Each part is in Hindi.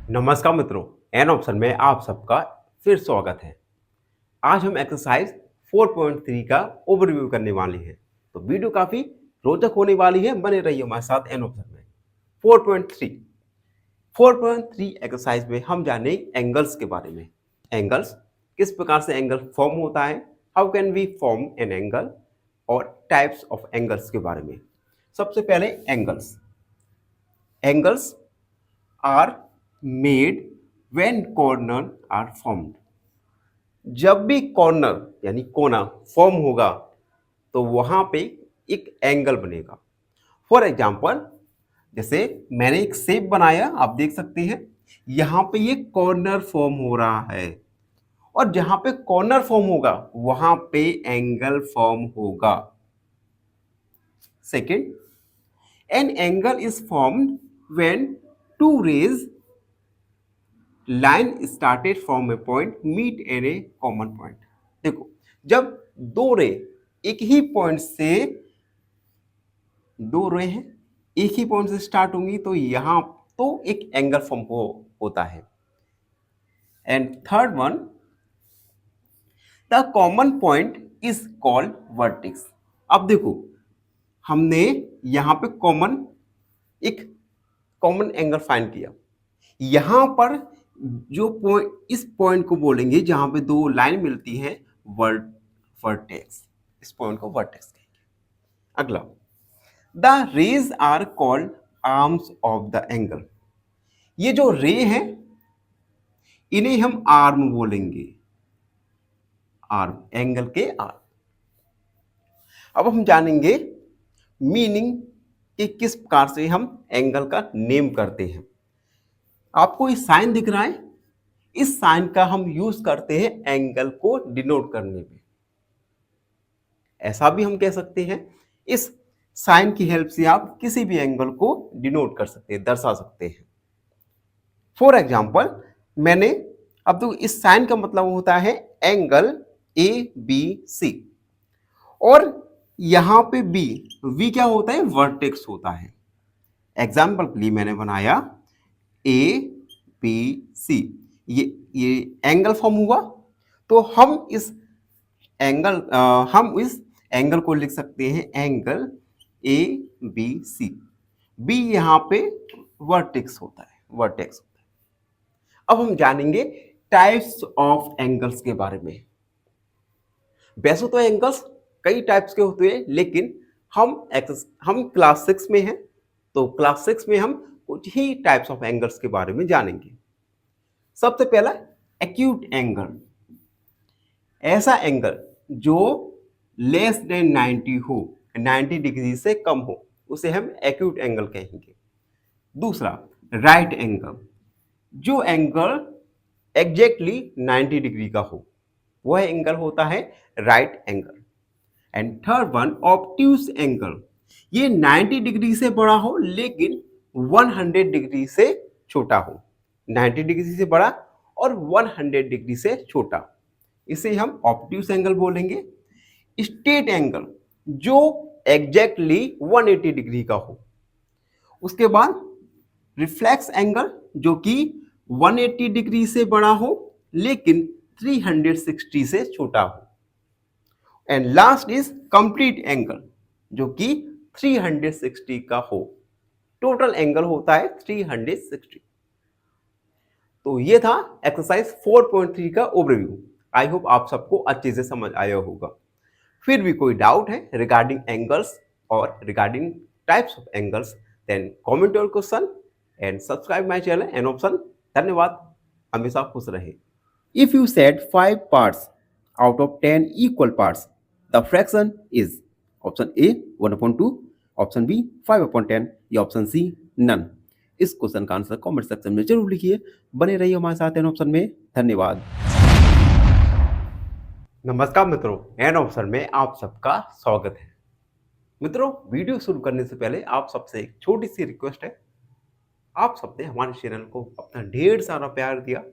नमस्कार मित्रों, एन ऑप्शन में आप सबका फिर स्वागत है। आज हम एक्सरसाइज 4.3 का ओवरव्यू करने वाले हैं। तो वीडियो काफी रोचक होने वाली है, बने रहिए हमारे साथ एन ऑप्शन में। 4.3 4.3 एक्सरसाइज में हम जाने एंगल्स के बारे में। एंगल्स, किस प्रकार से एंगल फॉर्म होता है, how can we form an angle, और टाइप्स ऑफ एंगल्स के बारे में। सबसे पहले angles. Angles are made when corner are formed. जब भी कॉर्नर यानी कोना फॉर्म होगा तो वहां पे एक एंगल बनेगा। फॉर एग्जाम्पल, जैसे मैंने एक शेप बनाया, आप देख सकते हैं यहां पे ये कॉर्नर फॉर्म हो रहा है, और जहां पे कॉर्नर फॉर्म होगा वहां पे एंगल फॉर्म होगा। Second, an angle is formed when two rays line started from a point meet an a common point. देखो, जब दो रे एक ही पॉइंट से, दो रे हैं एक ही पॉइंट से स्टार्ट होंगी तो यहां तो एक एंगल फॉर्म होता है। And third one, the common point is called vertex. अब देखो, हमने यहां पे एक कॉमन एंगल फाइंड किया। यहां पर जो पॉइंट, इस पॉइंट को बोलेंगे जहां पे दो लाइन मिलती है, वर्टेक्स। इस पॉइंट को वर्टेक्स कहेंगे। अगला, the rays are called arms of the angle. ये जो रे हैं इन्हें हम आर्म बोलेंगे, आर्म, एंगल के आर्म। अब हम जानेंगे मीनिंग कि किस प्रकार से हम एंगल का नेम करते हैं। आपको इस साइन दिख रहा है, इस साइन का हम यूज करते हैं एंगल को डिनोट करने में। ऐसा भी हम कह सकते हैं, इस साइन की हेल्प से आप किसी भी एंगल को डिनोट कर सकते हैं, दर्शा सकते हैं। फॉर एग्जाम्पल, मैंने, अब तो इस साइन का मतलब होता है एंगल ए बी सी, और यहां पे बी क्या होता है, वर्टेक्स होता है। एग्जाम्पल के लिए मैंने बनाया ए बी सी, ये एंगल फॉर्म हुआ। तो हम इस एंगल को लिख सकते हैं angle A B C. B यहां पे वर्टेक्स होता है, वर्टेक्स होता है। अब हम जानेंगे टाइप्स ऑफ एंगल्स के बारे में। वैसे तो एंगल्स कई टाइप्स के होते हैं, लेकिन हम क्लास 6 में हैं, तो क्लास 6 में हम कुछ ही टाइप्स ऑफ एंगल्स के बारे में जानेंगे। सबसे पहला, एक्यूट एंगल। ऐसा एंगल जो लेस देन 90 हो, 90 डिग्री से कम हो, उसे हम एक्यूट एंगल कहेंगे। दूसरा, राइट एंगल। जो एंगल एग्जैक्टली 90 डिग्री का हो, वह एंगल होता है right angle. And third one, obtuse angle. ये 90 डिग्री से बड़ा हो लेकिन 100 डिग्री से छोटा हो। 90 डिग्री से बड़ा और 100 डिग्री से छोटा, इसे हम ऑब्ट्यूज एंगल बोलेंगे। स्ट्रेट एंगल, जो एग्जैक्टली 180 डिग्री का हो। उसके बाद रिफ्लेक्स एंगल, जो कि 180 डिग्री से बड़ा हो लेकिन 360 से छोटा हो। And last is complete angle, जो कि 360 का हो। टोटल एंगल होता है 360। तो ये था एक्सरसाइज 4.3 का ओवरव्यू। आई होप आप सबको अच्छे से समझ आया होगा। फिर भी कोई डाउट है रिगार्डिंग एंगल्स और regarding types of angles, then comment your question and subscribe my channel an option. धन्यवाद, हमेशा खुश रहे। If you said 5 parts out of 10 equal parts, the fraction is option A 1/2, option B 5/10 या ऑप्शन सी नन। इस क्वेश्चन का आंसर कमेंट सेक्शन में जरूर लिखिए। बने रहिए हमारे साथ एन ऑप्शन में। धन्यवाद। नमस्कार मित्रों, एन ऑप्शन में आप सबका स्वागत है। मित्रों, वीडियो शुरू करने से पहले आप सबसे एक छोटी सी रिक्वेस्ट है। आप सबने हमारे चैनल को अपना ढेर सारा प्यार दिया,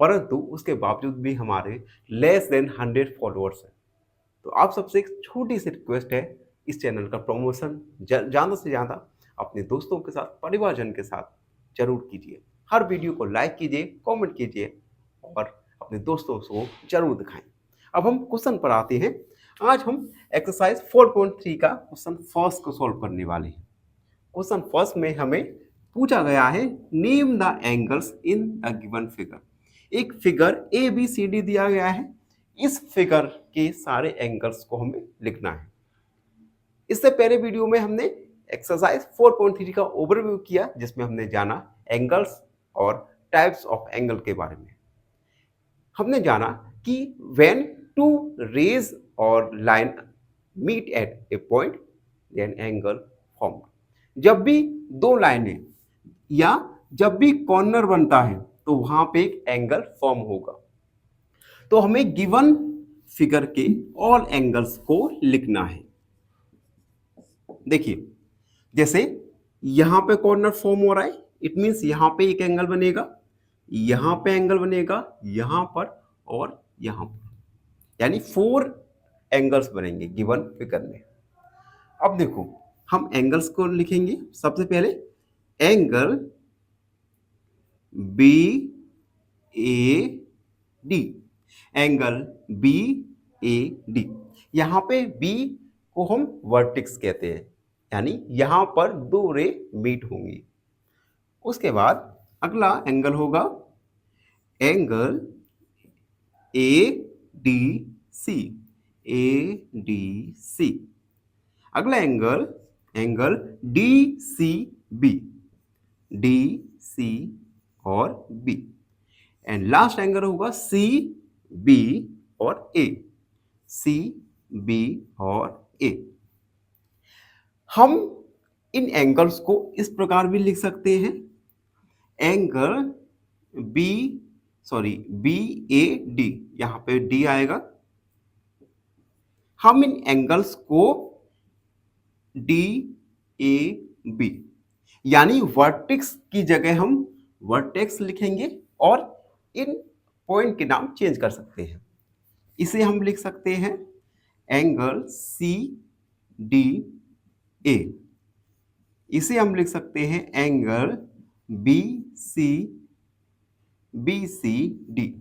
परंतु उसके बावजूद भी हमारे लेस देन 100 फॉलोअर्स हैं। तो आप सबसे एक छोटी सी रिक्वेस्ट है, इस चैनल का प्रमोशन ज़्यादा से ज़्यादा अपने दोस्तों के साथ, परिवारजन के साथ जरूर कीजिए। हर वीडियो को लाइक कीजिए, कमेंट कीजिए और अपने दोस्तों को जरूर दिखाएं। अब हम क्वेश्चन पर आते हैं। आज हम एक्सरसाइज 4.3 का क्वेश्चन फर्स्ट को सॉल्व करने वाले हैं। क्वेश्चन फर्स्ट में हमें पूछा गया है name the angles in the given figure. एक figure A B C D दिया गया है, इस फिगर के सारे एंगल्स को हमें लिखना है। इससे पहले वीडियो में हमने एक्सरसाइज 4.3 का ओवरव्यू किया, जिसमें हमने जाना एंगल्स और टाइप्स ऑफ एंगल के बारे में। हमने जाना कि व्हेन टू रेज और line meet at a point then angle form. जब भी दो लाइनें या जब भी कॉर्नर बनता है तो वहां पे एक एंगल फॉर्म होगा। तो हमें गिवन फिगर के ऑल एंगल्स को लिखना है। देखिए, जैसे यहां पे कॉर्नर फॉर्म हो रहा है, इट मींस यहां पे एक एंगल बनेगा, यहां पे एंगल बनेगा, यहां पर और यहां पर, यानी 4 एंगल्स बनेंगे गिवन फिगर में। अब देखो, हम एंगल्स को लिखेंगे। सबसे पहले angle B A D, angle B A D. यहां पे बी को हम वर्टेक्स कहते हैं, यानी यहां पर दो रे मीट होंगी। उसके बाद अगला एंगल होगा angle A D C, A D C. अगला angle angle D C B, D C और बी। एंड लास्ट एंगल होगा सी बी और ए, सी बी और ए। हम इन एंगल्स को इस प्रकार भी लिख सकते हैं, एंगल बी ए डी, यहां पे डी आएगा। हम इन एंगल्स को डी ए बी, यानी वर्टेक्स की जगह हम वर्टेक्स लिखेंगे और इन पॉइंट के नाम चेंज कर सकते हैं। इसे हम लिख सकते हैं एंगल सी डी ए, इसे हम लिख सकते हैं angle B C D,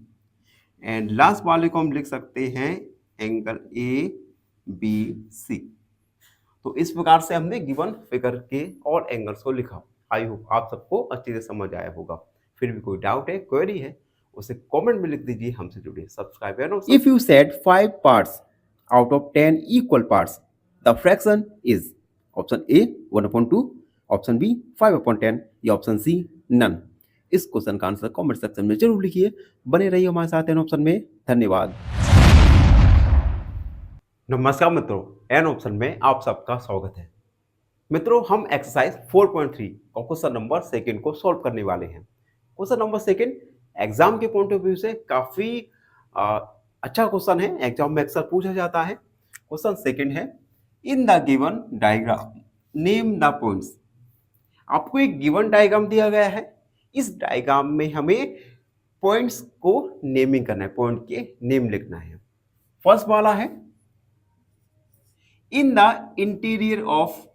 and last वाले को हम लिख सकते हैं एंगल ए बी सी। तो इस प्रकार से हमने गिवन फिगर के और एंगल्स को लिखा। आई होप आप सबको अच्छे से समझ आया होगा। फिर भी कोई डाउट है, क्वेरी है, उसे कमेंट में लिख दीजिए। हमसे जुड़िए, subscribe and if you said 5 parts out of 10 equal parts, the fraction is option A 1/2, option B 5/10 या ऑप्शन सी नन। इस क्वेश्चन का आंसर कमेंट सेक्शन में जरूर लिखिए। बने रहिए हमारे साथ एन ऑप्शन में। धन्यवाद। नमस्कार मित्रों, एन ऑप्शन में आप सबका स्वागत है। मित्रों, हम एक्सरसाइज 4.3 और क्वेश्चन नंबर 2 को सॉल्व करने वाले हैं। क्वेश्चन नंबर 2 एग्जाम के पॉइंट ऑफ व्यू से काफी अच्छा क्वेश्चन है, एग्जाम में अक्सर पूछा जाता है। क्वेश्चन 2 है, इन the given diagram name the points. आपको एक गिवन डायग्राम दिया गया है, इस डायग्राम में हमें पॉइंट्स को नेमिंग करना है, पॉइंट के नेम लिखना है। फर्स्ट वाला है in the interior of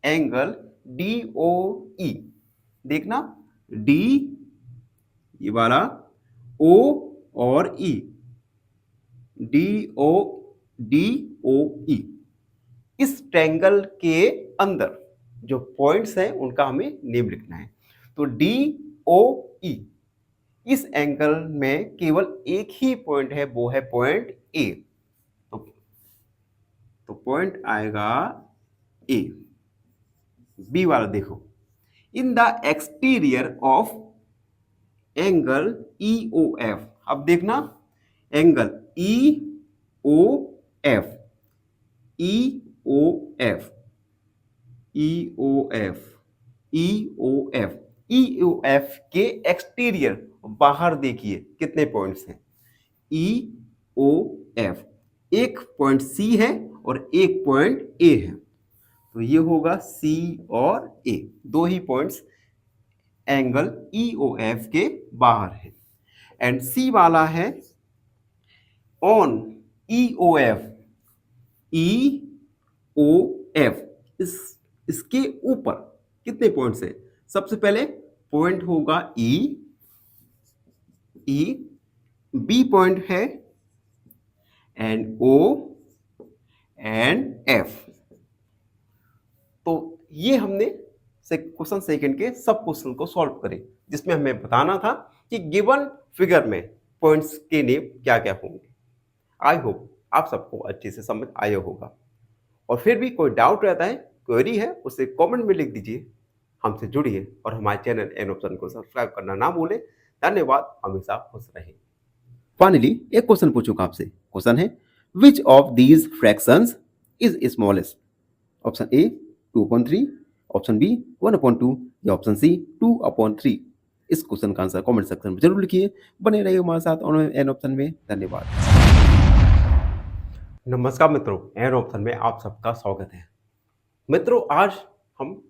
angle DOE। देखना, डी ये वाला, ओ और ई, DOE। इस ट्रायंगल के अंदर जो पॉइंट्स हैं उनका हमें नेम लिखना है। तो DOE, इस एंगल में केवल एक ही पॉइंट है, वो है पॉइंट ए। तो पॉइंट आएगा ए। बी वाला देखो, in the exterior of angle EOF। अब देखना, एंगल EOF के एक्सटीरियर बाहर देखिए कितने पॉइंट्स हैं। EOF, एक पॉइंट C है और एक पॉइंट A है, तो ये होगा C और A, दो ही पॉइंट्स एंगल EOF के बाहर है। एंड C वाला है ऑन EOF, इसके ऊपर कितने पॉइंट्स है। सबसे पहले पॉइंट होगा ई, बी पॉइंट है एंड ओ एंड एफ। तो ये हमने क्वेश्चन सेकंड के सब क्वेश्चन को सॉल्व करे, जिसमें हमें बताना था कि गिवन फिगर में पॉइंट्स के नेम क्या क्या होंगे। आई होप आप सबको अच्छे से समझ आया होगा। और फिर भी कोई डाउट रहता है, क्वेरी है, उसे कमेंट में लिख दीजिए, हमसे जुड़िए और हमारे चैनल एन ऑप्शन को सब्सक्राइब करना ना भूलें। धन्यवाद, हमेशा खुश रहें। फाइनली एक क्वेश्चन पूछूंगा आपसे। क्वेश्चन है, which of these fractions is smallest? Option A 2/3, option B 1/2 या ऑप्शन सी 2/3। इस क्वेश्चन का आंसर कमेंट सेक्शन में जरूर लिखिए। बने रहिए हमारे साथ एन ऑप्शन में। धन्यवाद। नमस्कार मित्रों, एन ऑप्शन में आप सबका स्वागत है। मित्रों, आज हम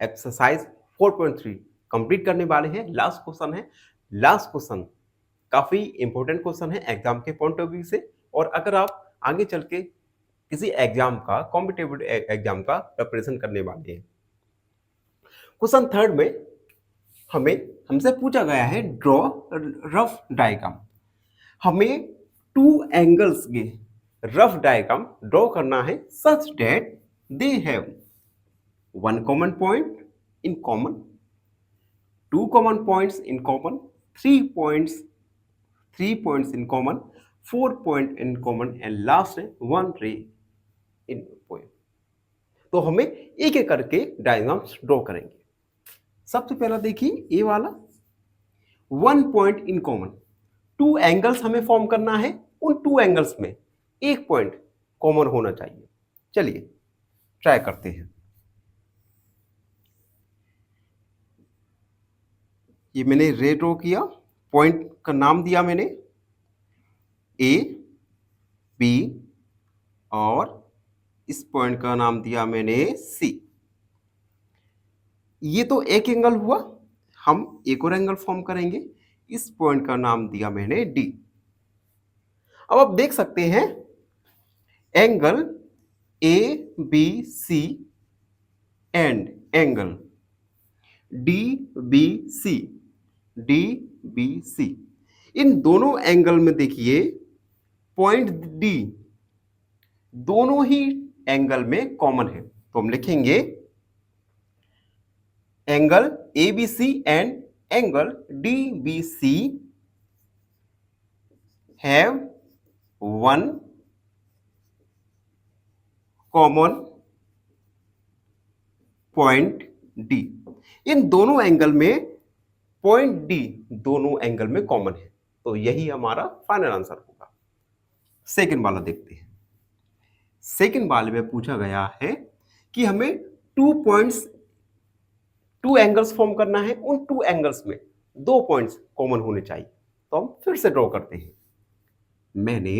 एक्सरसाइज 4.3 कंप्लीट करने वाले हैं। लास्ट क्वेश्चन है। लास्ट क्वेश्चन काफी इंपॉर्टेंट क्वेश्चन है एग्जाम के पॉइंट ऑफ व्यू से। और अगर आप आगे चल के किसी एग्जाम का, कॉम्पिटिटिव एग्जाम का प्रिपरेशन करने वाले हैं, क्वेश्चन थर्ड में हमसे पूछा गया है ड्रॉ रफ डायग्राम। हमें टू एंगल्स के रफ डायग्राम ड्रॉ करना है such that they have one common point in common, two common points in common, three points in common, 4 point in common and last है 1 रे इन पॉइंट। तो हमें एक एक करके डायग्राम्स ड्रॉ करेंगे। सबसे पहला देखिए ये वाला 1 point in common. Two angles हमें फॉर्म करना है, उन टू एंगल्स में एक पॉइंट कॉमन होना चाहिए। चलिए ट्राई करते हैं। ये मैंने रे ड्रॉ किया, पॉइंट का नाम दिया मैंने ए, बी और इस पॉइंट का नाम दिया मैंने सी। ये तो एक एंगल हुआ, हम एक और एंगल फॉर्म करेंगे। इस पॉइंट का नाम दिया मैंने डी। अब आप देख सकते हैं angle A B C and angle D B C, इन दोनों एंगल में देखिए पॉइंट डी दोनों ही एंगल में कॉमन है। तो हम लिखेंगे angle ABC and angle DBC have one common point D। इन दोनों एंगल में पॉइंट D दोनों एंगल में कॉमन है। तो यही हमारा फाइनल आंसर होगा। सेकंड वाला देखते हैं। सेकंड वाले में पूछा गया है कि हमें टू एंगल्स फॉर्म करना है, उन टू एंगल्स में 2 पॉइंट्स कॉमन होने चाहिए। तो हम फिर से ड्रॉ करते हैं। मैंने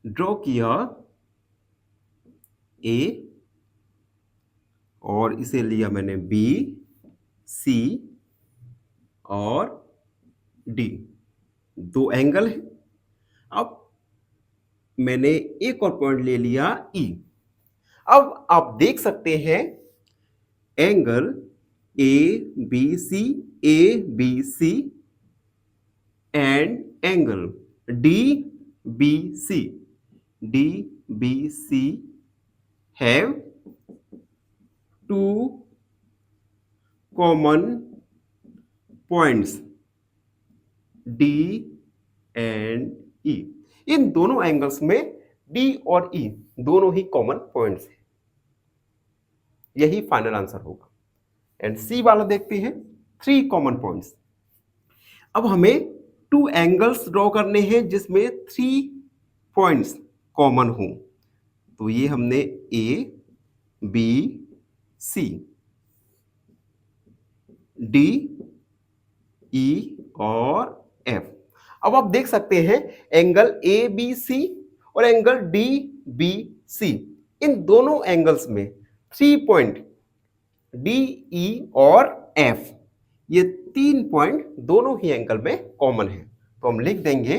ड्रॉ किया ए और इसे लिया मैंने बी, सी और डी, 2 एंगल है। अब मैंने एक और पॉइंट ले लिया ई। अब आप देख सकते हैं angle A B C and angle D B C have 2 common points D and E. इन दोनों एंगल्स में डी और ई दोनों ही कॉमन पॉइंट्स हैं। यही फाइनल आंसर होगा। एंड सी वाला देखते हैं 3 कॉमन पॉइंट्स। अब हमें 2 एंगल्स ड्रॉ करने हैं जिसमें 3 पॉइंट्स कॉमन हों। तो ये हमने ए बी सी, डी ई और एफ। अब आप देख सकते हैं एंगल ए बी सी और एंगल डी बी सी, इन दोनों एंगल्स में 3 पॉइंट डी ई और एफ, ये 3 पॉइंट दोनों ही एंगल में कॉमन है। तो हम लिख देंगे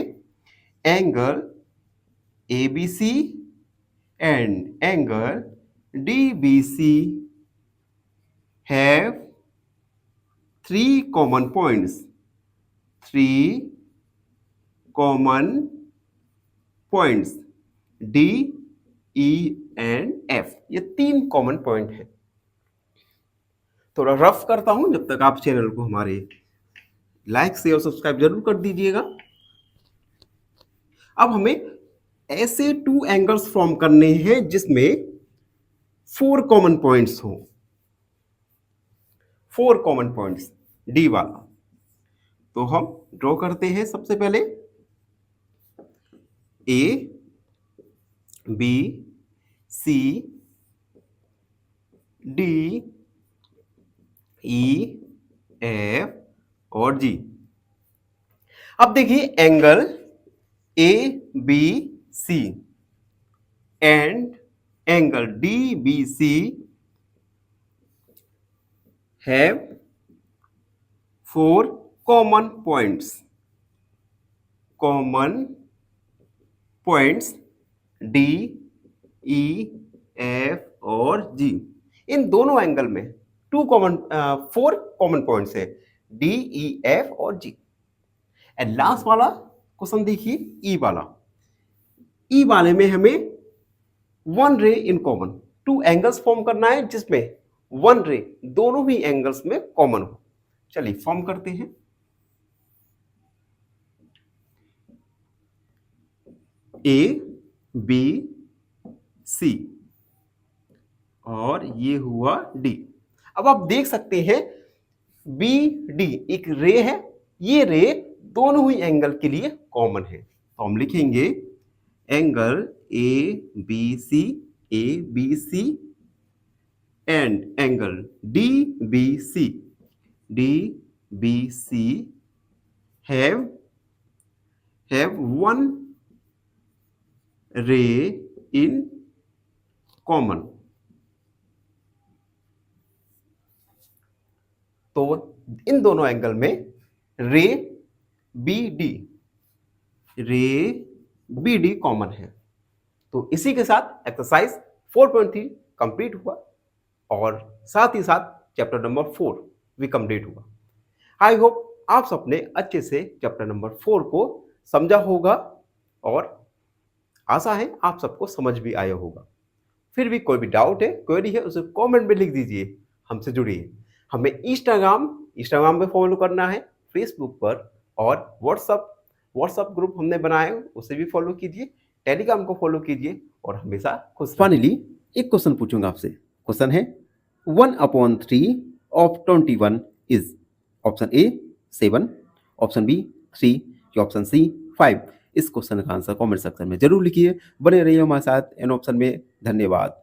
angle A B C and angle D B C have 3 common points, 3 common points D, E and F, ये 3 कॉमन पॉइंट है। थोड़ा रफ करता हूं, जब तक आप चैनल को हमारे लाइक शेयर और सब्सक्राइब जरूर कर दीजिएगा। अब हमें ऐसे 2 एंगल्स फॉर्म करने हैं जिसमें 4 कॉमन पॉइंट्स हो, 4 कॉमन पॉइंट्स डी वाला। तो हम ड्रॉ करते हैं सबसे पहले A, B, C, D, E, F और जी। अब देखिए angle A B C and angle D B C have 4 common points, D, E, F और जी। इन दोनों एंगल में 4 कॉमन पॉइंट्स है, डी, ई, एफ और जी। एंड लास्ट वाला क्वेश्चन देखिए, ई वाला। ई वाले में हमें 1 ray in common, 2 angles form करना है जिसमें 1 रे दोनों ही एंगल्स में कॉमन हो। चलिए फॉर्म करते हैं। ए बी सी और ये हुआ डी। अब आप देख सकते हैं बी डी एक रे है, ये रे दोनों ही एंगल के लिए कॉमन है। तो हम लिखेंगे angle A B C and angle D B C have 1 ray in common. तो इन दोनों एंगल में रे बी डी कॉमन है। तो इसी के साथ एक्सरसाइज 4.3 कंप्लीट हुआ और साथ ही साथ चैप्टर नंबर 4 भी कंप्लीट हुआ। आई होप आप सबने अच्छे से चैप्टर नंबर 4 को समझा होगा और आशा है आप सबको समझ भी आया होगा। फिर भी कोई भी डाउट है, क्वेरी है, उसे कमेंट में लिख दीजिए, हमसे जुड़िए। हमें इंस्टाग्राम पे फॉलो करना है, फेसबुक पर और व्हाट्सअप ग्रुप हमने बनाया है, उसे भी फॉलो कीजिए, टेलीग्राम को फॉलो कीजिए और हमेशा खुश। फाइनली एक क्वेश्चन पूछूंगा आपसे। क्वेश्चन है 1/3 of 21 is option A 7, option B 3 या ऑप्शन सी 5। इस क्वेश्चन का आंसर कमेंट सेक्शन में जरूर लिखिए। बने रहिए हमारे साथ इन ऑप्शन में। धन्यवाद।